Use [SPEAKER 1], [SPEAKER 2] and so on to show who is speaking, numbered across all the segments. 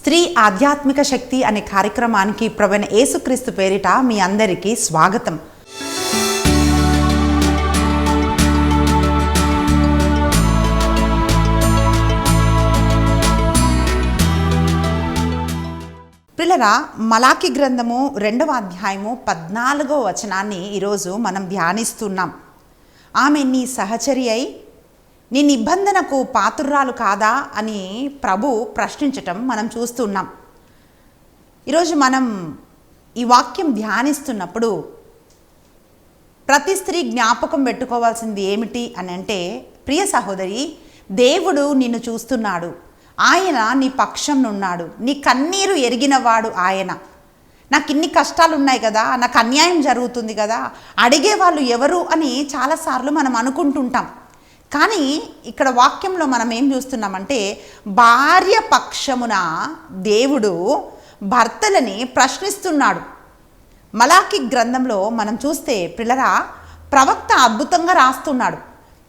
[SPEAKER 1] స్త్రీ ఆధ్యాత్మిక శక్తి అనే కార్యక్రమానికి ప్రభువైన యేసుక్రీస్తు పేరిట మీ అందరికీ స్వాగతం. పిల్లరా, మలాకి గ్రంథము 2వ అధ్యాయము 14వ వచనాన్ని ఈరోజు మనం ధ్యానిస్తున్నాం. ఆమె నీ సహచరి అయి నీ నిబంధనకు పాత్రురాలు కాదా అని ప్రభు ప్రశ్నించటం మనం చూస్తున్నాం. ఈరోజు మనం ఈ వాక్యం ధ్యానిస్తున్నప్పుడు ప్రతి స్త్రీ జ్ఞాపకం పెట్టుకోవాల్సింది ఏమిటి అని అంటే, ప్రియ సహోదరి, దేవుడు నిన్ను చూస్తున్నాడు. ఆయన నీ పక్షం ఉన్నాడు. నీ కన్నీరు ఎరిగినవాడు ఆయన. నాకు ఇన్ని కష్టాలు ఉన్నాయి కదా, నాకు అన్యాయం జరుగుతుంది కదా, అడిగే వాళ్ళు ఎవరు అని చాలాసార్లు మనం అనుకుంటుంటాం. కానీ ఇక్కడ వాక్యంలో మనం ఏం చూస్తున్నామంటే, భార్య పక్షమున దేవుడు భర్తలని ప్రశ్నిస్తున్నాడు. మలాకి గ్రంథంలో మనం చూస్తే పిల్లరా, ప్రవక్త అద్భుతంగా రాస్తున్నాడు.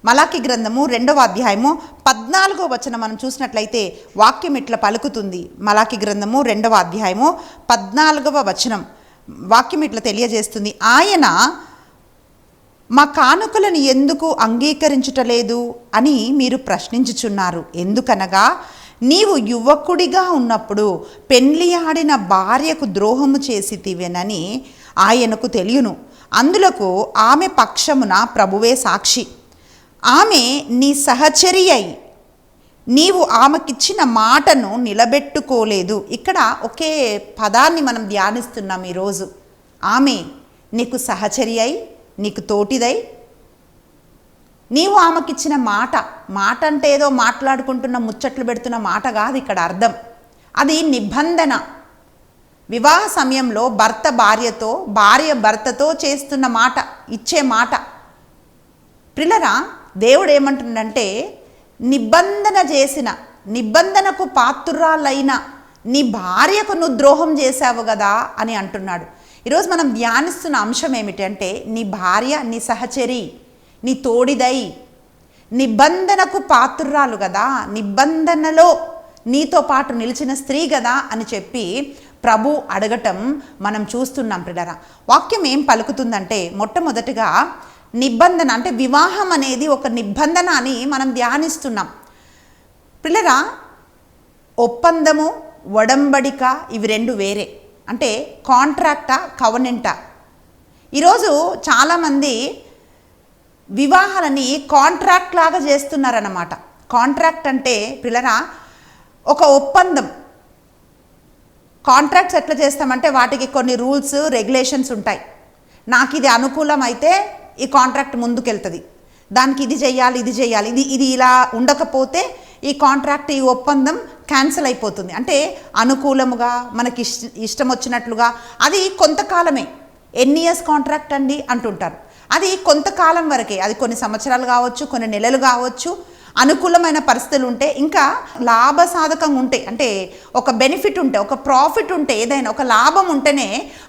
[SPEAKER 1] మలాకి గ్రంథము 2వ అధ్యాయము 14వ వచనం మనం చూసినట్లయితే వాక్యం ఇట్లా పలుకుతుంది. మలాకి గ్రంథము 2వ అధ్యాయము 14వ వచనం వాక్యం ఇట్లా తెలియజేస్తుంది. ఆయన మా కానుకలను ఎందుకు అంగీకరించుటలేదు అని మీరు ప్రశ్నించుచున్నారు. ఎందుకనగా నీవు యువకుడిగా ఉన్నప్పుడు పెండ్లి ఆడిన భార్యకు ద్రోహము చేసితివెనని ఆయనకు తెలియను. అందులకు ఆమె పక్షమున ప్రభువే సాక్షి. ఆమె నీ సహచరి అయి నీవు ఆమెకిచ్చిన మాటను నిలబెట్టుకోలేదు. ఇక్కడ ఒకే పదాన్ని మనం ధ్యానిస్తున్నాం ఈరోజు. ఆమె నీకు సహచరి అయి నీకు తోటిదై నీవు ఆమెకిచ్చిన మాట అంటే ఏదో మాట్లాడుకుంటున్న ముచ్చట్లు పెడుతున్న మాట కాదు ఇక్కడ అర్థం. అది నిబంధన. వివాహ సమయంలో భర్త భార్యతో, భార్య భర్తతో చేస్తున్న మాట, ఇచ్చే మాట. పిల్లరా, దేవుడు ఏమంటుండంటే, నిబంధన చేసిన, నిబంధనకు పాత్రురాలైన నీ భార్యకు నువ్వు ద్రోహం చేశావు కదా అని అంటున్నాడు. ఈరోజు మనం ధ్యానిస్తున్న అంశం ఏమిటంటే, నీ భార్య నీ సహచరి, నీ తోడిదై, నిబంధనకు పాత్రురాలు కదా, నిబంధనలో నీతో పాటు నిలిచిన స్త్రీ కదా అని చెప్పి ప్రభు అడగటం మనం చూస్తున్నాం. పిల్లరా, వాక్యం ఏం పలుకుతుందంటే, మొట్టమొదటిగా నిబంధన అంటే వివాహం అనేది ఒక నిబంధన అని మనం ధ్యానిస్తున్నాం. పిల్లరా, ఒప్పందము, ఒడంబడిక ఇవి రెండు వేరే. అంటే కాంట్రాక్టా, కవనెంటా. ఈరోజు చాలామంది వివాహాలని కాంట్రాక్ట్ లాగా చేస్తున్నారన్నమాట. కాంట్రాక్ట్ అంటే పిల్లరా ఒక ఒప్పందం. కాంట్రాక్ట్స్ ఎట్లా చేస్తామంటే వాటికి కొన్ని రూల్స్, రెగ్యులేషన్స్ ఉంటాయి. నాకు ఇది అనుకూలం అయితే ఈ కాంట్రాక్ట్ ముందుకెళ్తుంది, దానికి ఇది చేయాలి, ఇది చేయాలి, ఇది ఇలా ఉండకపోతే ఈ కాంట్రాక్ట్, ఈ ఒప్పందం క్యాన్సిల్ అయిపోతుంది. అంటే అనుకూలముగా మనకి ఇష్టం వచ్చినట్లుగా. అది కొంతకాలమే. ఎన్ని ఇయర్స్ కాంట్రాక్ట్ అండి అంటుంటారు. అది కొంతకాలం వరకే. అది కొన్ని సంవత్సరాలు కావచ్చు, కొన్ని నెలలు కావచ్చు. అనుకూలమైన పరిస్థితులు ఉంటే, ఇంకా లాభసాధకంగా ఉంటే, అంటే ఒక బెనిఫిట్ ఉంటే, ఒక ప్రాఫిట్ ఉంటే, ఏదైనా ఒక లాభం ఉంటేనే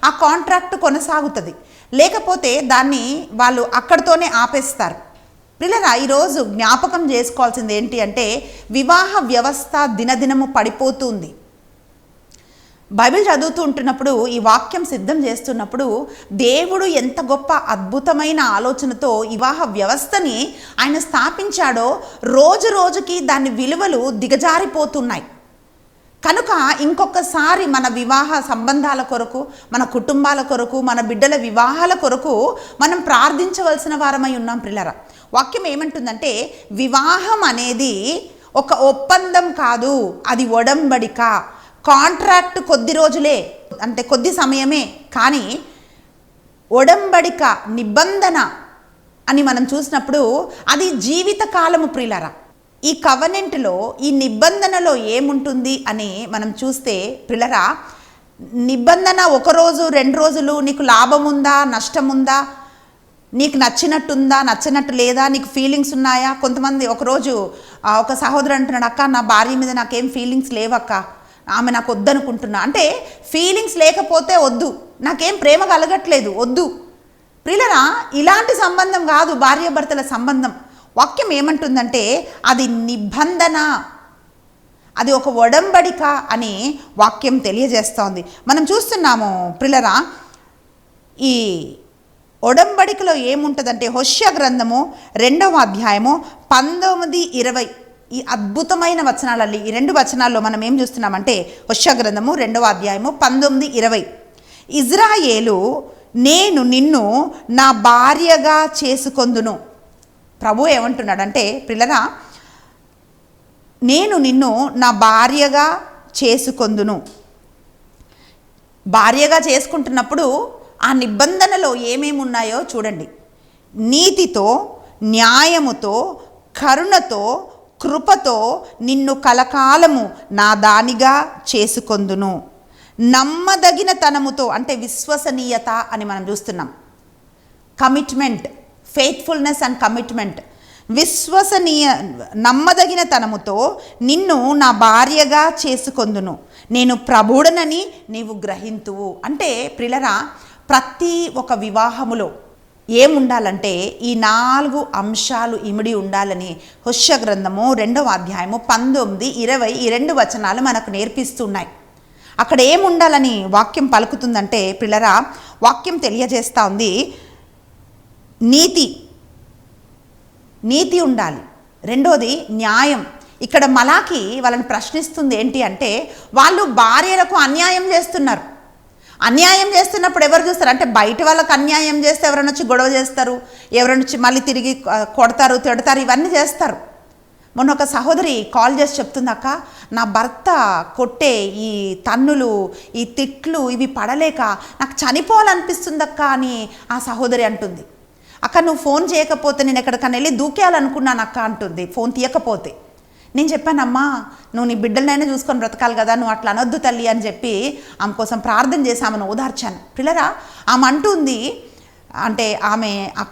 [SPEAKER 1] ఆ కాంట్రాక్ట్ కొనసాగుతుంది. లేకపోతే దాన్ని వాళ్ళు అక్కడితోనే ఆపేస్తారు. పిల్లరా, ఈరోజు జ్ఞాపకం చేసుకోవాల్సింది ఏంటి అంటే, వివాహ వ్యవస్థ దినదినము పడిపోతుంది. బైబిల్ చదువుతూ ఉంటున్నప్పుడు, ఈ వాక్యం సిద్ధం చేస్తున్నప్పుడు, దేవుడు ఎంత గొప్ప అద్భుతమైన ఆలోచనతో వివాహ వ్యవస్థని ఆయన స్థాపించాడో రోజు రోజుకి దాని విలువలు దిగజారిపోతున్నాయి. కనుక ఇంకొకసారి మన వివాహ సంబంధాల కొరకు, మన కుటుంబాల కొరకు, మన బిడ్డల వివాహాల కొరకు మనం ప్రార్థించవలసిన వారమై ఉన్నాం. పిల్లరా, వాక్యం ఏమంటుందంటే, వివాహం అనేది ఒక ఒప్పందం కాదు, అది ఒడంబడిక. కాంట్రాక్ట్ కొద్ది రోజులే, అంటే కొద్ది సమయమే. కానీ ఒడంబడిక, నిబంధన అని మనం చూసినప్పుడు అది జీవితకాలము. ప్రియులారా, ఈ కవనెంట్లో, ఈ నిబంధనలో ఏముంటుంది అని మనం చూస్తే పిల్లరా, నిబంధన 1 రోజు 2 రోజులు, నీకు లాభం ఉందా, నష్టం ఉందా, నీకు నచ్చినట్టుందా, నచ్చినట్టు లేదా, నీకు ఫీలింగ్స్ ఉన్నాయా. కొంతమంది ఒకరోజు ఒక సహోదరు అంటున్నాడు, అక్క నా భార్య మీద నాకేం ఫీలింగ్స్ లేవక్క, ఆమె నాకు వద్దనుకుంటున్నా. అంటే ఫీలింగ్స్ లేకపోతే వద్దు, నాకేం ప్రేమ కలగట్లేదు, వద్దు. ప్రియులరా, ఇలాంటి సంబంధం కాదు భార్యాభర్తల సంబంధం. వాక్యం ఏమంటుందంటే, అది నిబంధన, అది ఒక ఒడంబడిక అని వాక్యం తెలియజేస్తోంది. మనం చూస్తున్నాము ప్రియులారా, ఈ ఒడంబడికలో ఏముంటుందంటే హోషేయ గ్రంథము 2వ అధ్యాయము 19, 20 ఈ అద్భుతమైన వచనాలలో ఈ 2 వచనాల్లో మనం ఏం చూస్తున్నామంటే హోషేయ గ్రంథము 2వ అధ్యాయము 19, 20 ఇజ్రాయేలు, నేను నిన్ను నా భార్యగా చేసుకొందును. ప్రభు ఏమంటున్నాడంటే ప్రియులారా, నేను నిన్ను నా భార్యగా చేసుకొందును. భార్యగా చేసుకుంటున్నప్పుడు ఆ నిబంధనలో ఏమేమి ఉన్నాయో చూడండి. నీతితో, న్యాయముతో, కరుణతో, కృపతో నిన్ను కలకాలము నా దానిగా చేసుకొందును. నమ్మదగిన తనముతో అంటే విశ్వసనీయత అని మనం చూస్తున్నాం. Commitment, faithfulness and commitment. నమ్మదగిన తనముతో నిన్ను నా భార్యగా చేసుకొందును. నేను ప్రభువుడనని నీవు గ్రహింతువు. అంటే ప్రియులారా, ప్రతి ఒక వివాహములో ఏముండాలంటే ఈ 4 అంశాలు ఇమిడి ఉండాలని హోషేయ గ్రంథము 2వ అధ్యాయము 19, 20 ఈ 2 వచనాలు మనకు నేర్పిస్తున్నాయి. అక్కడ ఏముండాలని వాక్యం పలుకుతుందంటే ప్రియులారా, వాక్యం తెలియజేస్తూ ఉంది, నీతి ఉండాలి. రెండోది న్యాయం. ఇక్కడ మలాకి వాళ్ళని ప్రశ్నిస్తుంది ఏంటి అంటే, వాళ్ళు భార్యలకు అన్యాయం చేస్తున్నారు. అన్యాయం చేస్తున్నప్పుడు ఎవరు చూస్తారు అంటే, బయట వాళ్ళకు అన్యాయం చేస్తే ఎవరైనా వచ్చి గొడవ చేస్తారు, ఎవరైనా వచ్చి మళ్ళీ తిరిగి కొడతారు, తిడతారు, ఇవన్నీ చేస్తారు. మొన్న ఒక సహోదరి కాల్ చేసి చెప్తుంది, అక్క నా భర్త కొట్టే ఈ తన్నులు, ఈ తిట్లు ఇవి పడలేక నాకు చనిపోవాలనిపిస్తుంది అక్క అని ఆ సహోదరి అంటుంది. అక్క నువ్వు ఫోన్ చేయకపోతే నేను ఎక్కడికన్నా వెళ్ళి దూకేయాలనుకున్నాను అక్క అంటుంది, ఫోన్ తీయకపోతే. నేను చెప్పానమ్మా, నువ్వు నీ బిడ్డలనైనా చూసుకొని బ్రతకాలి కదా, నువ్వు అట్లా అనొద్దు తల్లి అని చెప్పి ఆమె కోసం ప్రార్థన చేసి ఆమెను ఓదార్చాను. పిల్లరా, ఆమె అంటుంది అంటే ఆమె ఆ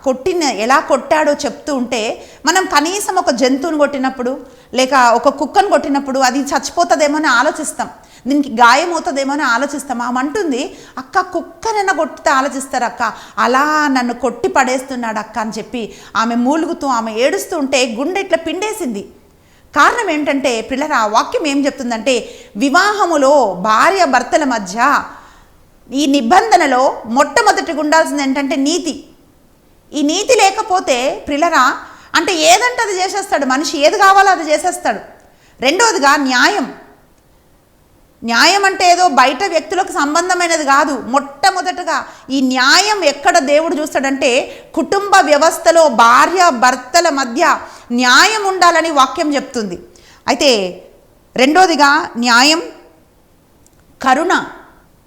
[SPEAKER 1] ఎలా కొట్టాడో చెప్తూ ఉంటే, మనం కనీసం ఒక జంతువుని కొట్టినప్పుడు లేక ఒక కుక్కను కొట్టినప్పుడు అది చచ్చిపోతుందేమో అని ఆలోచిస్తాం, దీనికి గాయం అవుతుందేమో అని ఆలోచిస్తాం. ఆమె అంటుంది, అక్క కుక్కనైనా కొట్టితే ఆలోచిస్తారు అక్క, అలా నన్ను కొట్టి పడేస్తున్నాడు అక్క అని చెప్పి ఆమె మూలుగుతూ ఆమె ఏడుస్తూ ఉంటే గుండె ఇట్లా పిండేసింది. కారణం ఏంటంటే పిల్లరా, వాక్యం ఏం చెప్తుందంటే, వివాహములో భార్య భర్తల మధ్య ఈ నిబంధనలో మొట్టమొదటిగా ఉండాల్సింది ఏంటంటే నీతి. ఈ నీతి లేకపోతే పిల్లరా అంటే ఏదంటే అది చేసేస్తాడు మనిషి, ఏది కావాలో అది చేసేస్తాడు. రెండోదిగా న్యాయం. న్యాయం అంటే ఏదో బయట వ్యక్తులకు సంబంధమైనది కాదు. మొట్టమొదటగా ఈ న్యాయం ఎక్కడ దేవుడు చూస్తాడంటే, కుటుంబ వ్యవస్థలో భార్య భర్తల మధ్య న్యాయం ఉండాలని వాక్యం చెప్తుంది. అయితే రెండోదిగా న్యాయం, కరుణ.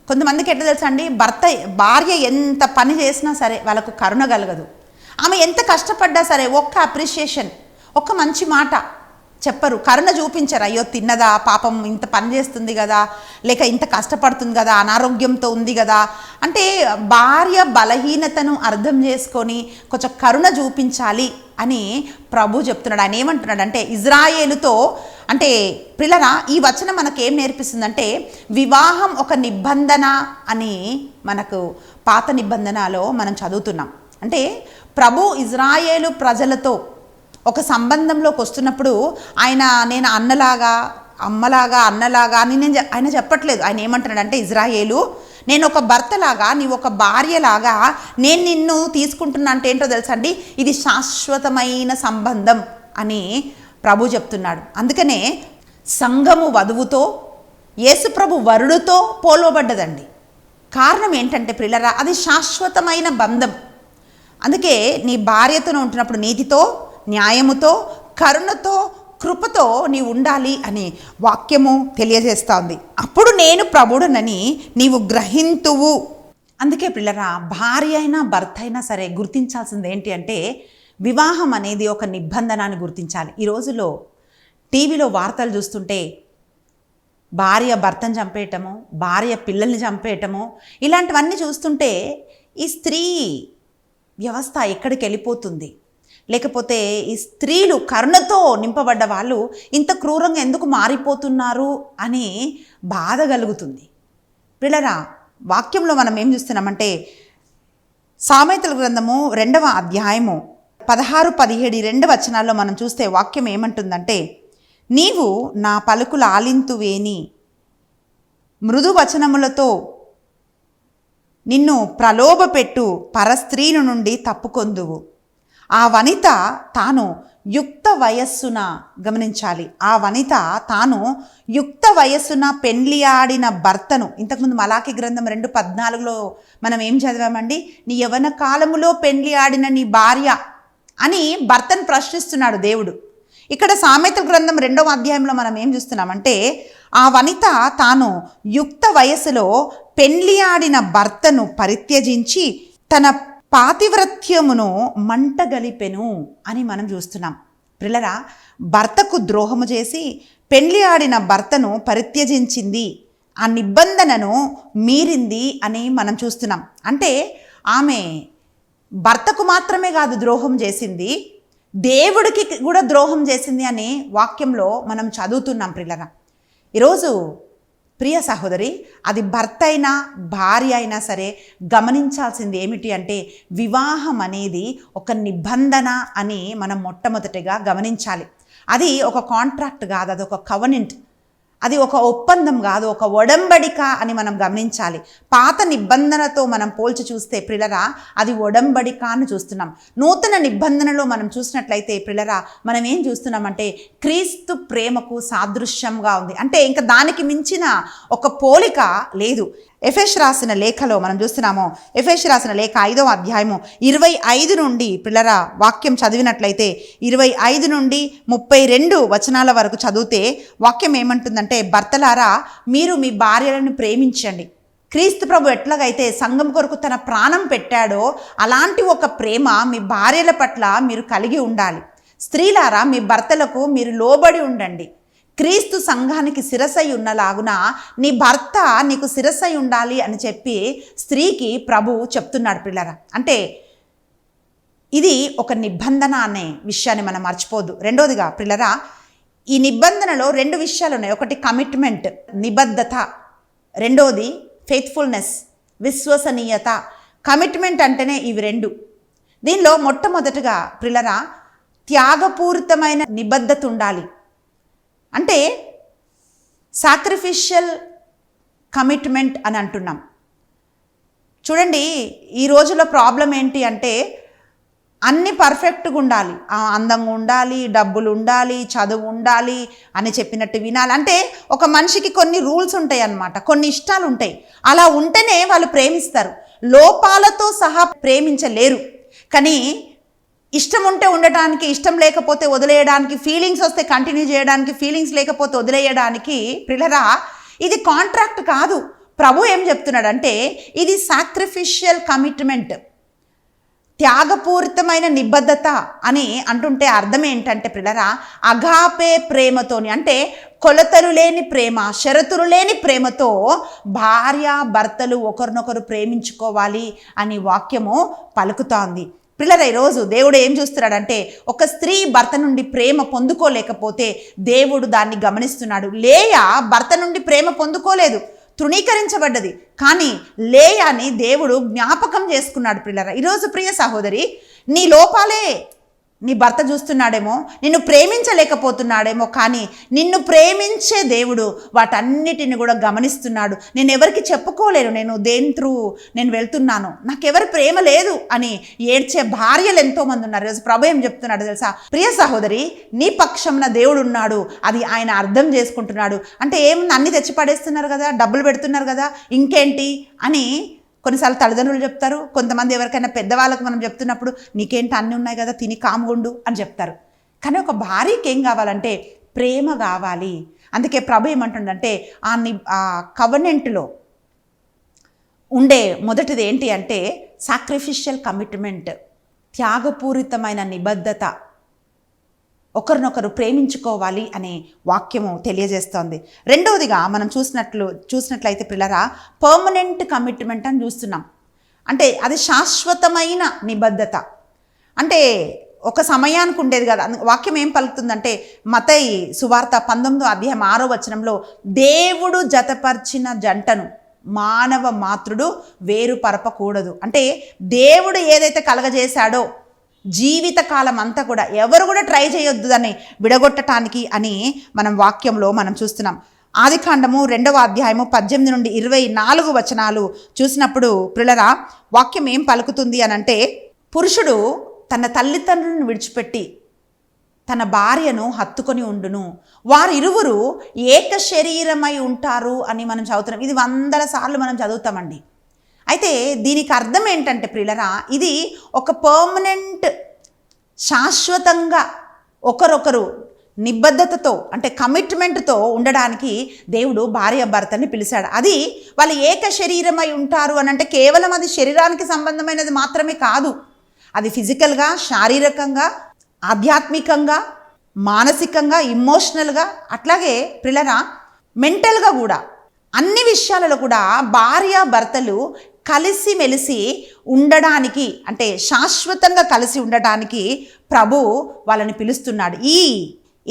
[SPEAKER 1] కొంతమందికి ఎట్లా తెలుసా అండి, భార్య ఎంత పని చేసినా సరే వాళ్ళకు కరుణ కలగదు. ఆమె ఎంత కష్టపడ్డా సరే ఒక్క అప్రిషియేషన్, ఒక్క మంచి మాట చెప్పరు, కరుణ చూపించరు. అయ్యో తిన్నదా, పాపం ఇంత పని చేస్తుంది కదా, లేక ఇంత కష్టపడుతుంది కదా, అనారోగ్యంతో ఉంది కదా అంటే భార్య బలహీనతను అర్థం చేసుకొని కొంచెం కరుణ చూపించాలి అని ప్రభు చెప్తున్నాడు. ఆయన ఏమంటున్నాడు అంటే, ఇజ్రాయేలుతో అంటే పిల్లరా, ఈ వచనం మనకు ఏం నేర్పిస్తుందంటే, వివాహం ఒక నిబంధన అని మనకు పాత నిబంధనలో మనం చదువుతున్నాం. అంటే ప్రభు ఇజ్రాయేలు ప్రజలతో ఒక సంబంధంలోకి వస్తున్నప్పుడు నేను అన్నలాగా అమ్మలాగా అన్నలాగా అని ఆయన చెప్పట్లేదు. ఆయన ఏమంటున్నాడంటే, ఇజ్రాయేలు నేను ఒక భర్తలాగా, నీవు ఒక భార్యలాగా నేను నిన్ను తీసుకుంటున్నా అంటే ఏంటో తెలుసా అండి, ఇది శాశ్వతమైన సంబంధం అని ప్రభు చెప్తున్నాడు. అందుకనే సంఘము వధువుతో, యేసుప్రభు వరుడుతో పోల్వబడ్డదండి. కారణం ఏంటంటే ప్రియులారా, అది శాశ్వతమైన బంధం. అందుకే నీ భార్యతో ఉంటున్నప్పుడు నీతితో, న్యాయముతో, కరుణతో, కృపతో నీవు ఉండాలి అని వాక్యము తెలియజేస్తోంది. అప్పుడు నేను ప్రభుడనని నీవు గ్రహింతువు. అందుకే పిల్లరా, భార్య అయినా భర్త అయినా సరే గుర్తించాల్సింది ఏంటి అంటే, వివాహం అనేది ఒక నిబంధన అని గుర్తించాలి. ఈ రోజుల్లో టీవీలో వార్తలు చూస్తుంటే భార్య భర్తను చంపేయటము, భార్య పిల్లల్ని చంపేయటము, ఇలాంటివన్నీ చూస్తుంటే ఈ స్త్రీ వ్యవస్థ ఎక్కడికి వెళ్ళిపోతుంది, లేకపోతే ఈ స్త్రీలు కరుణతో నింపబడ్డ వాళ్ళు ఇంత క్రూరంగా ఎందుకు మారిపోతున్నారు అని బాధ కలుగుతుంది. పిల్లరా, వాక్యంలో మనం ఏం చూస్తున్నామంటే, సామెతల గ్రంథము 2వ అధ్యాయము 16, 17 2 వచనాల్లో మనం చూస్తే వాక్యం ఏమంటుందంటే, నీవు నా పలుకులు ఆలింతువేని మృదు వచనములతో నిన్ను ప్రలోభపెట్టు పరస్త్రీను నుండి తప్పుకొందువు. ఆ వనిత తాను యుక్త వయస్సున, గమనించాలి, ఆ వనిత తాను యుక్త వయస్సున పెండ్లి ఆడిన భర్తను, ఇంతకుముందు మలాకి గ్రంథం 2:14 మనం ఏం చదివామండి? నీ యవ్వన కాలములో పెండ్లి ఆడిన నీ భార్య అని భర్తను ప్రశ్నిస్తున్నాడు దేవుడు. ఇక్కడ సామెతల గ్రంథం 2వ అధ్యాయంలో మనం ఏం చూస్తున్నామంటే, ఆ వనిత తాను యుక్త వయసులో పెండ్లి ఆడిన భర్తను పరిత్యజించి తన పాతివ్రత్యమును మంటగలిపెను అని మనం చూస్తున్నాం. పిల్లరా, భర్తకు ద్రోహము చేసి పెండ్లి ఆడిన భర్తను పరిత్యజించింది, ఆ నిబంధనను మీరింది అని మనం చూస్తున్నాం. అంటే ఆమె భర్తకు మాత్రమే కాదు ద్రోహం చేసింది, దేవుడికి కూడా ద్రోహం చేసింది అని వాక్యంలో మనం చదువుతున్నాం. పిల్లరా, ఈరోజు ప్రియ సహోదరి, అది భర్త అయినా భార్య అయినా సరే గమనించాల్సింది ఏమిటి అంటే, వివాహం అనేది ఒక నిబంధన అని మనం మొట్టమొదటిగా గమనించాలి. అది ఒక కాంట్రాక్ట్ కాదు, అది ఒక కవనెంట్, అది ఒక ఒప్పందం కాదు, ఒక ఒడంబడిక అని మనం గమనించాలి. పాత నిబంధనతో మనం పోల్చి చూస్తే ప్రిలరా, అది ఒడంబడిక అని చూస్తున్నాం. నూతన నిబంధనలో మనం చూసినట్లయితే ప్రిలరా, మనం ఏం చూస్తున్నామంటే క్రీస్తు ప్రేమకు సాదృశ్యంగా ఉంది. అంటే ఇంకా దానికి మించిన ఒక పోలిక లేదు. ఎఫెసు రాసిన లేఖలో మనం చూస్తున్నాము. ఎఫెసు రాసిన లేఖ 5వ అధ్యాయము 25 నుండి పిల్లరా వాక్యం చదివినట్లయితే 25 నుండి 32 వచనాల వరకు చదివితే వాక్యం ఏమంటుందంటే, భర్తలారా మీరు మీ భార్యలను ప్రేమించండి. క్రీస్తు ప్రభు ఎట్లాగైతే సంఘం కొరకు తన ప్రాణం పెట్టాడో అలాంటి ఒక ప్రేమ మీ భార్యల పట్ల మీరు కలిగి ఉండాలి. స్త్రీలారా మీ భర్తలకు మీరు లోబడి ఉండండి. క్రీస్తు సంఘానికి శిరస్సై ఉన్నలాగున నీ భర్త నీకు శిరస్సై ఉండాలి అని చెప్పి స్త్రీకి ప్రభు చెప్తున్నాడు. పిల్లరా, అంటే ఇది ఒక నిబంధన అనే విషయాన్ని మనం మర్చిపోద్దు. రెండోదిగా పిల్లరా, ఈ నిబంధనలో 2 విషయాలు ఉన్నాయి. ఒకటి కమిట్మెంట్, నిబద్ధత. రెండోది ఫెయిత్ఫుల్నెస్, విశ్వసనీయత. కమిట్మెంట్ అంటేనే ఇవి 2. దీనిలో మొట్టమొదటిగా పిల్లరా, త్యాగపూరితమైన నిబద్ధత ఉండాలి. అంటే సాక్రిఫిషియల్ కమిట్మెంట్ అని అంటున్నాం. చూడండి, ఈ రోజులో ప్రాబ్లం ఏంటి అంటే అన్నీ పర్ఫెక్ట్గా ఉండాలి, అందంగా ఉండాలి, డబ్బులు ఉండాలి, చదువు ఉండాలి అని చెప్పినట్టు వినాలి. అంటే ఒక మనిషికి కొన్ని రూల్స్ ఉంటాయి అన్నమాట, కొన్ని ఇష్టాలు ఉంటాయి. అలా ఉంటేనే వాళ్ళు ప్రేమిస్తారు. లోపాలతో సహా ప్రేమించలేరు. కానీ ఇష్టం ఉంటే ఉండటానికి, ఇష్టం లేకపోతే వదిలేయడానికి, ఫీలింగ్స్ వస్తే కంటిన్యూ చేయడానికి, ఫీలింగ్స్ లేకపోతే వదిలేయడానికి పిల్లరా, ఇది కాంట్రాక్ట్ కాదు. ప్రభు ఏం చెప్తున్నాడంటే ఇది సాక్రిఫిషియల్ కమిట్మెంట్, త్యాగపూరితమైన నిబద్ధత అని అంటుంటే అర్థం ఏంటంటే పిల్లరా, అగాపే ప్రేమతోని, అంటే కొలతలు లేని ప్రేమ, షరతులు లేని ప్రేమతో భార్య భర్తలు ఒకరినొకరు ప్రేమించుకోవాలి అని వాక్యము పలుకుతోంది. పిల్లల, ఈరోజు దేవుడు ఏం చూస్తున్నాడంటే, ఒక స్త్రీ భర్త నుండి ప్రేమ పొందుకోలేకపోతే దేవుడు దాన్ని గమనిస్తున్నాడు. లేయా భర్త నుండి ప్రేమ పొందుకోలేదు, తృణీకరించబడ్డది. కానీ లేయాని దేవుడు జ్ఞాపకం చేసుకున్నాడు. పిల్లరా, ఈరోజు ప్రియ సహోదరి, నీ లోపాలే నీ భర్త చూస్తున్నాడేమో, నిన్ను ప్రేమించలేకపోతున్నాడేమో, కానీ నిన్ను ప్రేమించే దేవుడు వాటన్నిటిని కూడా గమనిస్తున్నాడు. నేను ఎవరికి చెప్పుకోలేను, నేను దేని త్రూ నేను వెళ్తున్నాను, నాకెవరి ప్రేమ లేదు అని ఏడ్చే భార్యలు ఎంతోమంది ఉన్నారు. ఈరోజు ప్రభు ఏం చెప్తున్నాడు తెలుసా? ప్రియ సహోదరి, నీ పక్షంన దేవుడు ఉన్నాడు, అది ఆయన అర్థం చేసుకుంటున్నాడు. అంటే ఏముంది, అన్నీ తెచ్చి పడేస్తున్నారు కదా, డబ్బులు పెడుతున్నారు కదా, ఇంకేంటి అని కొన్నిసార్లు తల్లిదండ్రులు చెప్తారు. కొంతమంది ఎవరికైనా పెద్దవాళ్ళకు మనం చెప్తున్నప్పుడు నీకేంటి అన్నీ ఉన్నాయి కదా, తిని కాముగుండు అని చెప్తారు. కానీ ఒక భార్యకి ఏం కావాలంటే ప్రేమ కావాలి. అందుకే ప్రభు ఏమంటుండంటే ఆ కవనెంట్లో ఉండే మొదటిది ఏంటి అంటే సాక్రిఫిషియల్ కమిట్మెంట్, త్యాగపూరితమైన నిబద్ధత, ఒకరినొకరు ప్రేమించుకోవాలి అనే వాక్యము తెలియజేస్తోంది. రెండవదిగా మనం చూసినట్లయితే పిల్లరా, పర్మనెంట్ కమిట్మెంట్ అని చూస్తున్నాం. అంటే అది శాశ్వతమైన నిబద్ధత. అంటే ఒక సమయానికి ఉండేది కదా. వాక్యం ఏం పలుకుతుందంటే మత్తయి సువార్త 19వ అధ్యాయం 6వ వచనంలో, దేవుడు జతపరిచిన జంటను మానవ మాతృడు వేరు పరపకూడదు. అంటే దేవుడు ఏదైతే కలగజేశాడో జీవితకాలం అంతా కూడా ఎవరు కూడా ట్రై చేయొద్దు దాన్ని విడగొట్టడానికి అని మనం వాక్యంలో మనం చూస్తున్నాం. ఆదికాండము 2వ అధ్యాయము 18 నుండి 24 వచనాలు చూసినప్పుడు ప్రియులారా, వాక్యం ఏం పలుకుతుంది అనంటే, పురుషుడు తన తల్లిదండ్రులను విడిచిపెట్టి తన భార్యను హత్తుకొని ఉండును, వారిరువురు ఏక శరీరమై ఉంటారు అని మనం చదువుతున్నాం. ఇది 100 సార్లు మనం చదువుతామండి. అయితే దీనికి అర్థం ఏంటంటే ప్రియులరా, ఇది ఒక పర్మనెంట్, శాశ్వతంగా ఒకరొకరు నిబద్ధతతో అంటే కమిట్మెంట్తో ఉండడానికి దేవుడు భార్య భర్తని పిలిచాడు. అది వాళ్ళు ఏక శరీరమై ఉంటారు అని అంటే కేవలం అది శరీరానికి సంబంధమైనది మాత్రమే కాదు. అది ఫిజికల్గా, శారీరకంగా, ఆధ్యాత్మికంగా, మానసికంగా, ఇమోషనల్గా, అట్లాగే ప్రియులరా మెంటల్గా కూడా అన్ని విషయాలలో కూడా భార్య భర్తలు కలిసిమెలిసి ఉండడానికి అంటే శాశ్వతంగా కలిసి ఉండడానికి ప్రభు వాళ్ళని పిలుస్తున్నాడు.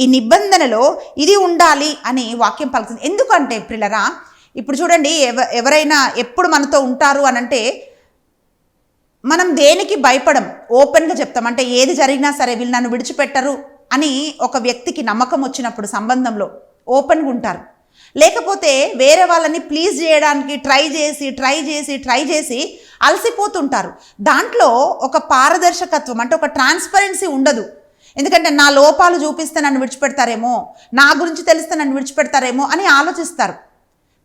[SPEAKER 1] ఈ నిబంధనలో ఇది ఉండాలి అని వాక్యం పలుకుతుంది. ఎందుకంటే ప్రియులారా, ఇప్పుడు చూడండి, ఎవరైనా ఎప్పుడు మనతో ఉంటారు అనంటే మనం దేనికి భయపడం, ఓపెన్గా చెప్తాం. అంటే ఏది జరిగినా సరే వీళ్ళు నన్ను విడిచిపెట్టరు అని ఒక వ్యక్తికి నమ్మకం వచ్చినప్పుడు సంబంధంలో ఓపెన్గా ఉంటారు. లేకపోతే వేరే వాళ్ళని ప్లీజ్ చేయడానికి ట్రై చేసి అలసిపోతుంటారు. దాంట్లో ఒక పారదర్శకత్వం అంటే ఒక ట్రాన్స్పరెన్సీ ఉండదు. ఎందుకంటే నా లోపాలు చూపిస్తే నన్ను విడిచిపెడతారేమో, నా గురించి తెలిస్తే నన్ను విడిచిపెడతారేమో అని ఆలోచిస్తారు.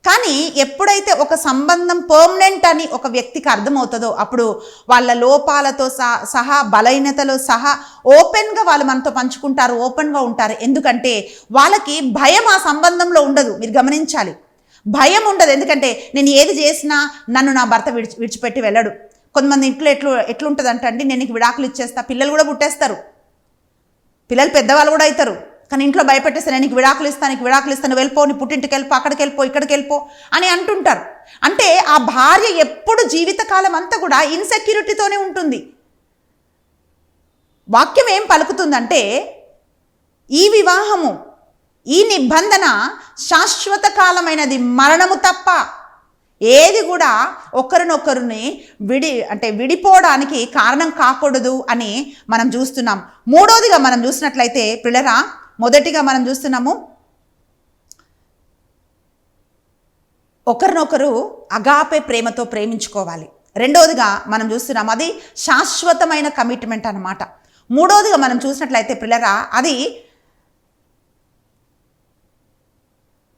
[SPEAKER 1] కానీ ఎప్పుడైతే ఒక సంబంధం పర్మనెంట్ అని ఒక వ్యక్తికి అర్థమవుతుందో అప్పుడు వాళ్ళ లోపాలతో సహా బలహీనతలో సహా ఓపెన్గా వాళ్ళు మనతో పంచుకుంటారు, ఓపెన్గా ఉంటారు. ఎందుకంటే వాళ్ళకి భయం ఆ సంబంధంలో ఉండదు. మీరు గమనించాలి, భయం ఉండదు. ఎందుకంటే నేను ఏది చేసినా నన్ను నా భర్త విడిచిపెట్టి వెళ్ళడు. కొంతమంది ఇంట్లో ఎట్లుంటుంది అంటే అండి, నేను నీకు విడాకులు ఇచ్చేస్తా, పిల్లలు కూడా పుట్టేస్తారు, పిల్లలు పెద్దవాళ్ళు కూడా అవుతారు. కానీ ఇంట్లో భయపెట్టేస్తాను, నీకు విడాకులు ఇస్తాను, వెళ్ళిపో, నీ పుట్టింటికి వెళ్ళిపో, అక్కడికి వెళ్ళిపో, ఇక్కడికి వెళ్ళిపో అని అంటుంటారు. అంటే ఆ భార్య ఎప్పుడు జీవితకాలం అంతా కూడా ఇన్సెక్యూరిటీతోనే ఉంటుంది. వాక్యం ఏం పలుకుతుందంటే, ఈ వివాహము, ఈ నిబంధన శాశ్వత కాలమైనది, మరణము తప్ప ఏది కూడా ఒకరినొకరిని విడిపోవడానికి కారణం కాకూడదు అని మనం చూస్తున్నాం. మూడోదిగా మనం చూసినట్లయితే ప్రియులారా, మొదటిగా మనం చూస్తున్నాము ఒకరినొకరు అగాపే ప్రేమతో ప్రేమించుకోవాలి. రెండోదిగా మనం చూస్తున్నాం అది శాశ్వతమైన కమిట్మెంట్ అన్నమాట. మూడోదిగా మనం చూసినట్లయితే ప్రియులారా, అది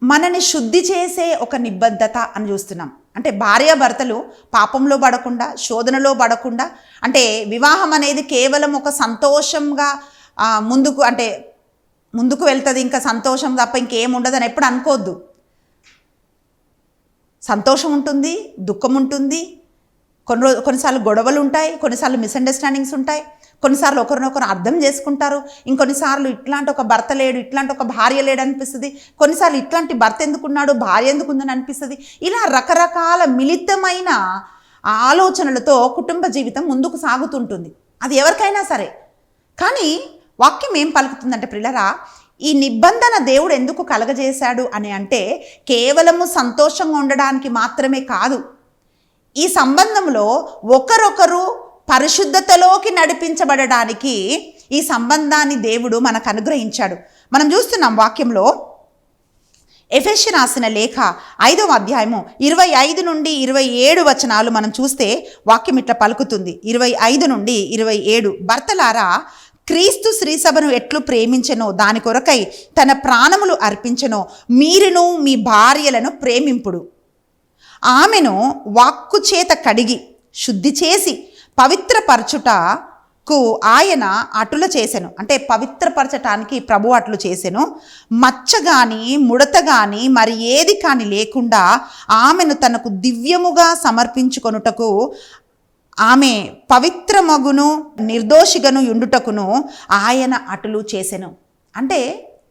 [SPEAKER 1] మనని శుద్ధి చేసే ఒక నిబద్ధత అని చూస్తున్నాం. అంటే భార్యాభర్తలు పాపంలో పడకుండా, శోధనలో పడకుండా, అంటే వివాహం అనేది కేవలం ఒక సంతోషంగా ముందుకు వెళ్తుంది, ఇంకా సంతోషం తప్ప ఇంకేం ఉండదు అని ఎప్పుడు అనుకోవద్దు. సంతోషం ఉంటుంది, దుఃఖం ఉంటుంది, కొన్నిసార్లు గొడవలు ఉంటాయి, కొన్నిసార్లు మిస్అండర్స్టాండింగ్స్ ఉంటాయి, కొన్నిసార్లు ఒకరినొకరు అర్థం చేసుకుంటారు, ఇంకొన్నిసార్లు ఇట్లాంటి ఒక భర్త లేడు, ఇట్లాంటి ఒక భార్య లేడు అనిపిస్తుంది, కొన్నిసార్లు ఇట్లాంటి భర్త ఎందుకున్నాడు, భార్య ఎందుకుందని అనిపిస్తుంది. ఇలా రకరకాల మిళితమైన ఆలోచనలతో కుటుంబ జీవితం ముందుకు సాగుతుంటుంది, అది ఎవరికైనా సరే. కానీ వాక్యం ఏం పలుకుతుందంటే ప్రియులారా, ఈ నిబంధన దేవుడు ఎందుకు కలగజేశాడు అని అంటే కేవలము సంతోషంగా ఉండడానికి మాత్రమే కాదు, ఈ సంబంధంలో ఒకరొకరు పరిశుద్ధతలోకి నడిపించబడడానికి ఈ సంబంధాన్ని దేవుడు మనకు అనుగ్రహించాడు. మనం చూస్తున్నాం వాక్యంలో ఎఫెసీ రాసిన లేఖ 5వ అధ్యాయము 25 నుండి 27 వచనాలు మనం చూస్తే వాక్యం ఇట్లా పలుకుతుంది. 25 నుండి 27, భర్తలారా క్రీస్తు శ్రీసభను ఎట్లు ప్రేమించెనో దాని కొరకై తన ప్రాణములు అర్పించెనో మీరును మీ భార్యలను ప్రేమింపుడు. ఆమెను వాక్కు చేత కడిగి శుద్ధి చేసి పవిత్రపరచుటకు ఆయన అటుల చేసెను. అంటే పవిత్రపరచటానికి ప్రభు అట్లు చేసెను. మచ్చ కానీ ముడత కానీ మరి ఏది కానీ లేకుండా ఆమెను తనకు దివ్యముగా సమర్పించుకొనుటకు, ఆమె పవిత్రమగును నిర్దోషిగను యుండుటకును ఆయన అటులు చేసెను. అంటే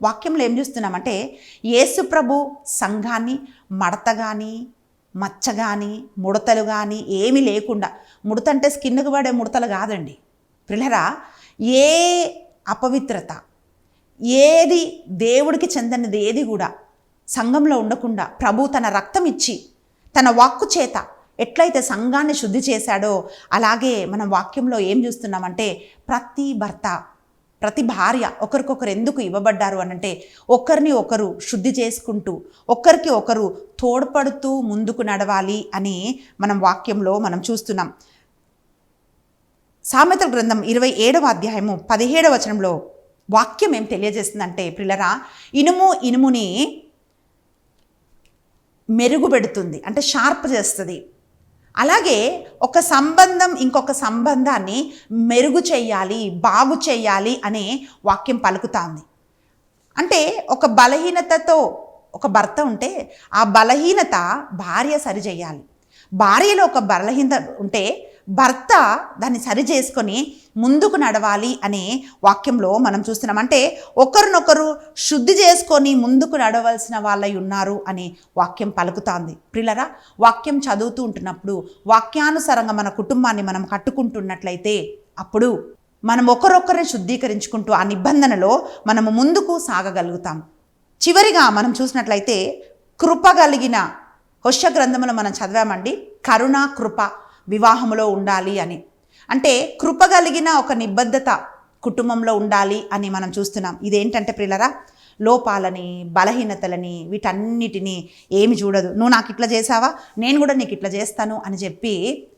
[SPEAKER 1] వాక్యంలో ఏం చూస్తున్నామంటే యేసు ప్రభు సంఘాన్ని మడత కానీ, మచ్చ కానీ, ముడతలు కానీ ఏమీ లేకుండా, ముడత అంటే స్కిన్కు పడే ముడతలు కాదండి ప్రియులారా, ఏ అపవిత్రత, ఏది దేవుడికి చెందనిది ఏది కూడా సంఘంలో ఉండకుండా ప్రభు తన రక్తం ఇచ్చి తన వాక్కు చేత ఎట్లయితే సంఘాన్ని శుద్ధి చేశాడో అలాగే మనం వాక్యంలో ఏం చూస్తున్నామంటే ప్రతి భర్త ప్రతి భార్య ఒకరికొకరు ఎందుకు ఇవ్వబడ్డారు అనంటే ఒకరిని ఒకరు శుద్ధి చేసుకుంటూ ఒకరికి ఒకరు తోడ్పడుతూ ముందుకు నడవాలి అని మనం వాక్యంలో మనం చూస్తున్నాం. సామెతల గ్రంథం 27వ అధ్యాయము 17వ వచనంలో వాక్యం ఏం తెలియజేస్తుందంటే ప్రియులారా, ఇనుము ఇనుముని మెరుగుపెడుతుంది, అంటే షార్ప్ చేస్తుంది. అలాగే ఒక సంబంధం ఇంకొక సంబంధాన్ని మెరుగు చేయాలి, బాగు చేయాలి అనే వాక్యం పలుకుతాంది. అంటే ఒక బలహీనతతో ఒక భర్త ఉంటే ఆ బలహీనత భార్య సరిచేయాలి. భార్యలో ఒక బలహీనత ఉంటే భర్త దాన్ని సరి చేసుకొని ముందుకు నడవాలి అనే వాక్యంలో మనం చూస్తున్నాం. అంటే ఒకరినొకరు శుద్ధి చేసుకొని ముందుకు నడవలసిన వాళ్ళై ఉన్నారు అని వాక్యం పలుకుతాంది. ప్రియులారా, వాక్యం చదువుతూ ఉంటున్నప్పుడు వాక్యానుసారంగా మన కుటుంబాన్ని మనం కట్టుకుంటున్నట్లయితే అప్పుడు మనం ఒకరొకరిని శుద్ధీకరించుకుంటూ ఆ నిబంధనలో మనము ముందుకు సాగగలుగుతాం. చివరిగా మనం చూసినట్లయితే కృప కలిగిన హోషేయ గ్రంథంలో మనం చదివామండి, కరుణ కృప వివాహంలో ఉండాలి అని. అంటే కృప కలిగిన ఒక నిబద్ధత కుటుంబంలో ఉండాలి అని మనం చూస్తున్నాం. ఇదేంటంటే ప్రియులారా, లోపాలని బలహీనతలని వీటన్నిటినీ ఏమి చూడదు. నువ్వు నాకు ఇట్లా చేసావా, నేను కూడా నీకు ఇట్లా చేస్తాను అని చెప్పి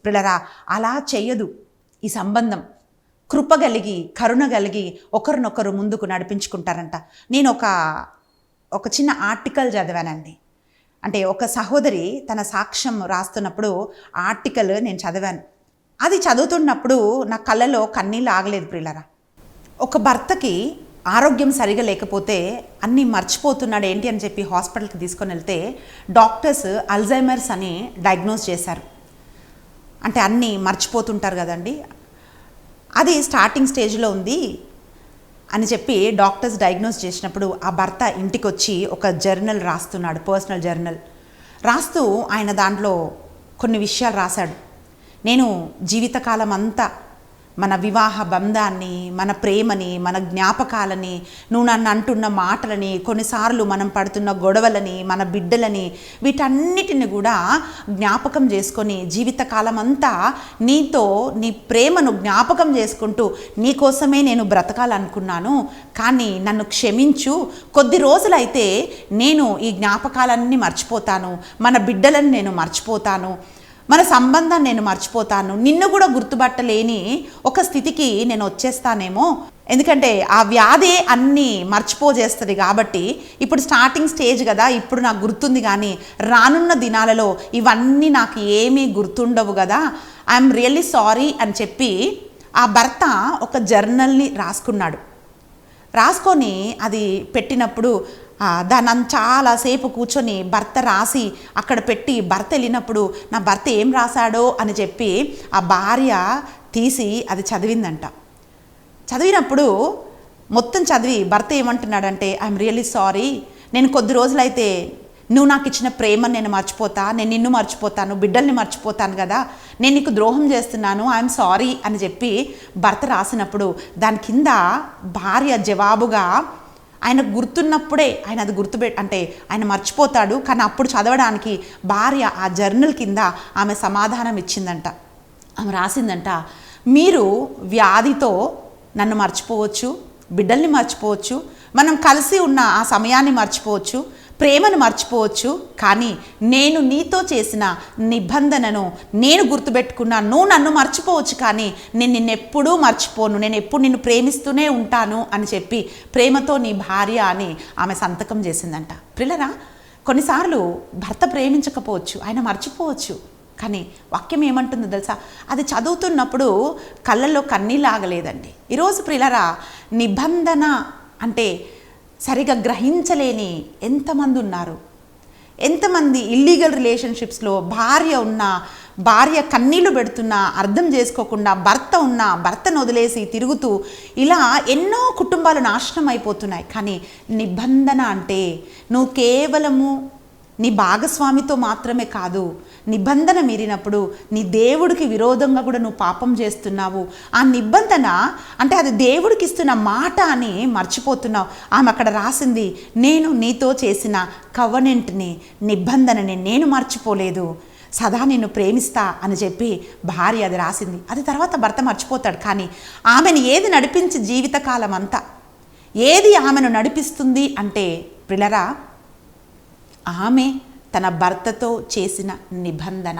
[SPEAKER 1] ప్రియులారా అలా చెయ్యదు. ఈ సంబంధం కృప కలిగి కరుణ కలిగి ఒకరినొకరు ముందుకు నడిపించుకుంటారంట. నేను ఒక చిన్న ఆర్టికల్ చదివానండి. అంటే ఒక సహోదరి తన సాక్ష్యం రాస్తున్నప్పుడు ఆర్టికల్ నేను చదివాను. అది చదువుతున్నప్పుడు నా కళ్ళలో కన్నీళ్ళు ఆగలేదు ప్రియులారా. ఒక భర్తకి ఆరోగ్యం సరిగా లేకపోతే అన్నీ మర్చిపోతున్నాడు ఏంటి అని చెప్పి హాస్పిటల్కి తీసుకొని వెళ్తే డాక్టర్స్ అల్జైమర్స్ అని డయాగ్నోస్ చేశారు. అంటే అన్నీ మర్చిపోతుంటారు కదండి, అది స్టార్టింగ్ స్టేజ్లో ఉంది అని చెప్పి డాక్టర్స్ డయాగ్నోస్ చేసినప్పుడు ఆ భర్త ఇంటికి వచ్చి ఒక జర్నల్ రాస్తున్నాడు, పర్సనల్ జర్నల్ రాస్తూ ఆయన దాంట్లో కొన్ని విషయాలు రాశాడు. నేను జీవితకాలం అంతా మన వివాహ బంధాన్ని, మన ప్రేమని, మన జ్ఞాపకాలని, నువ్వు నన్ను అంటున్న మాటలని, కొన్నిసార్లు మనం పడుతున్న గొడవలని, మన బిడ్డలని, వీటన్నిటిని కూడా జ్ఞాపకం చేసుకొని జీవితకాలం అంతా నీతో నీ ప్రేమను జ్ఞాపకం చేసుకుంటూ నీకోసమే నేను బ్రతకాలనుకున్నాను, కానీ నన్ను క్షమించు, కొద్ది రోజులైతే నేను ఈ జ్ఞాపకాలన్నీ మర్చిపోతాను, మన బిడ్డలను నేను మర్చిపోతాను, మన సంబంధాన్ని నేను మర్చిపోతాను, నిన్ను కూడా గుర్తుపట్టలేని ఒక స్థితికి నేను వచ్చేస్తానేమో, ఎందుకంటే ఆ వ్యాధి అన్నీ మర్చిపోజేస్తుంది కాబట్టి ఇప్పుడు స్టార్టింగ్ స్టేజ్ కదా, ఇప్పుడు నాకు గుర్తుంది, కానీ రానున్న దినాలలో ఇవన్నీ నాకు ఏమీ గుర్తుండవు కదా, ఐఎమ్ రియల్లీ సారీ అని చెప్పి ఆ భర్త ఒక జర్నల్ని రాసుకొని అది పెట్టినప్పుడు దాన్ని చాలాసేపు కూర్చొని భర్త రాసి అక్కడ పెట్టి భర్త వెళ్ళినప్పుడు నా భర్త ఏం రాశాడో అని చెప్పి ఆ భార్య తీసి అది చదివిందంట. చదివినప్పుడు మొత్తం చదివి భర్త ఏమంటున్నాడంటే, ఐఎమ్ రియల్లీ సారీ, నేను కొద్ది రోజులైతే నువ్వు నాకు ఇచ్చిన ప్రేమను నేను మర్చిపోతా, నేను నిన్ను మర్చిపోతాను, బిడ్డల్ని మర్చిపోతాను కదా, నేను నీకు ద్రోహం చేస్తున్నాను, ఐఎమ్ సారీ అని చెప్పి భర్త రాసినప్పుడు దాని కింద భార్య జవాబుగా ఆయన గుర్తున్నప్పుడే ఆయన అది అంటే ఆయన మర్చిపోతాడు, కానీ అప్పుడు చదవడానికి భార్య ఆ జర్నల్ కింద ఆమె సమాధానం ఇచ్చిందంట. ఆమె రాసిందంట, మీరు వ్యాధితో నన్ను మర్చిపోవచ్చు, బిడ్డల్ని మర్చిపోవచ్చు, మనం కలిసి ఉన్న ఆ సమయాన్ని మర్చిపోవచ్చు, ప్రేమను మర్చిపోవచ్చు, కానీ నేను నీతో చేసిన నిబంధనను నేను గుర్తుపెట్టుకున్నా. నువ్వు నన్ను మర్చిపోవచ్చు, కానీ నేను నిన్నెప్పుడూ మర్చిపోను, నేను ఎప్పుడు నిన్ను ప్రేమిస్తూనే ఉంటాను అని చెప్పి ప్రేమతో నీ భార్య అని ఆమె సంతకం చేసిందంట. ప్రియులారా, కొన్నిసార్లు భర్త ప్రేమించకపోవచ్చు, ఆయన మర్చిపోవచ్చు, కానీ వాక్యం ఏమంటుందో తెలుసా, అది చదువుతున్నప్పుడు కళ్ళల్లో కన్నీళ్ళు ఆగలేదండి. ఈరోజు ప్రియులారా, నిబంధన అంటే సరిగా గ్రహించలేని ఎంతమంది ఉన్నారు. ఎంతమంది ఇల్లీగల్ రిలేషన్షిప్స్లో భార్య కన్నీళ్లు పెడుతున్నా అర్థం చేసుకోకుండా, భర్తను వదిలేసి తిరుగుతూ ఇలా ఎన్నో కుటుంబాలు నాశనం అయిపోతున్నాయి. కానీ నిబంధన అంటే నువ్వు కేవలము నీ భాగస్వామితో మాత్రమే కాదు, నిబంధన మీరినప్పుడు నీ దేవుడికి విరోధంగా కూడా నువ్వు పాపం చేస్తున్నావు. ఆ నిబంధన అంటే అది దేవుడికి ఇస్తున్న మాట అని మర్చిపోతున్నావు. ఆమె అక్కడ రాసింది, నేను నీతో చేసిన కవనెంట్ని, నిబంధనని నేను మర్చిపోలేదు. సదా నిన్ను ప్రేమిస్తా అని చెప్పి భార్య అది రాసింది. అది తర్వాత భర్త మర్చిపోతాడు. కానీ ఆమెను ఏది నడిపించి జీవితకాలం అంతా ఏది ఆమెను నడిపిస్తుంది అంటే ప్రిలరా, ఆమె తన భర్తతో చేసిన నిబంధన.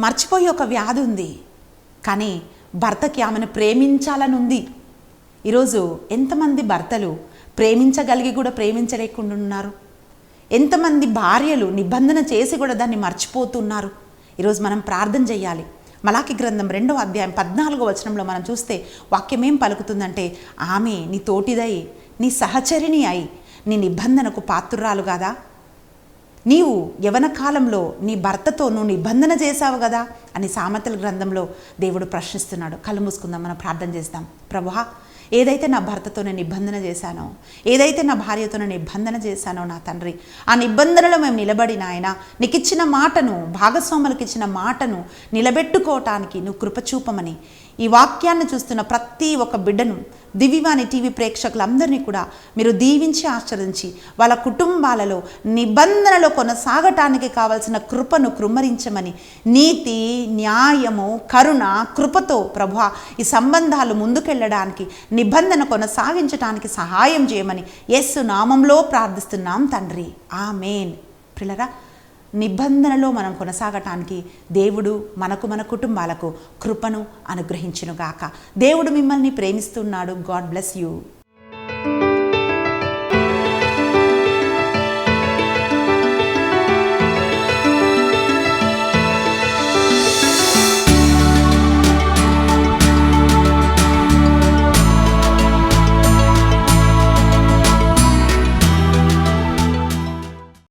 [SPEAKER 1] మర్చిపోయి ఒక వ్యాధి ఉంది, కానీ భర్తకి ఆమెను ప్రేమించాలని ఉంది. ఈరోజు ఎంతమంది భర్తలు ప్రేమించగలిగి కూడా ప్రేమించలేకుండా ఉన్నారు? ఎంతమంది భార్యలు నిబంధన చేసి కూడా దాన్ని మర్చిపోతున్నారు? ఈరోజు మనం ప్రార్థన చేయాలి. మలాకి గ్రంథం 2వ అధ్యాయం 14వ వచనంలో మనం చూస్తే వాక్యం ఏం పలుకుతుందంటే, ఆమె నీ తోటిదై నీ సహచరిణి అయి నీ నిబంధనకు పాత్రురాలు కదా. నీవు యవన కాలంలో నీ భర్తతో నువ్వు నిబంధన చేశావు కదా అని సామెతల గ్రంథంలో దేవుడు ప్రశ్నిస్తున్నాడు. కళ్ళు మూసుకుందాం, మనం ప్రార్థన చేస్తాం. ప్రభువా, ఏదైతే నా భర్తతో నేను నిబంధన చేశానో, ఏదైతే నా భార్యతో నేను నిబంధన చేశానో నా తండ్రి, ఆ నిబంధనలో మేము నిలబడి నాయన నీకు ఇచ్చిన మాటను, భాగస్వాములకు ఇచ్చిన మాటను నిలబెట్టుకోవటానికి నువ్వు కృప చూపమని ఈ వాక్యాన్ని చూస్తున్న ప్రతి ఒక్క బిడ్డను, దివ్యవాణి టీవీ ప్రేక్షకులందరినీ కూడా మీరు దీవించి ఆశ్రయించి వాళ్ళ కుటుంబాలలో నిబంధనలో కొనసాగటానికి కావలసిన కృపను కృమ్మరించమని, నీతి, న్యాయము, కరుణ, కృపతో ప్రభువా ఈ సంబంధాలు ముందుకెళ్ళడానికి, నిబంధన కొనసాగించడానికి సహాయం చేయమని యేసు నామంలో ప్రార్థిస్తున్నాం తండ్రి. ఆమేన్. ప్రియులారా, నిబంధనలో మనం కొనసాగటానికి దేవుడు మనకు, మన కుటుంబాలకు కృపను అనుగ్రహించునుగాక. దేవుడు మిమ్మల్ని ప్రేమిస్తున్నాడు. God bless you.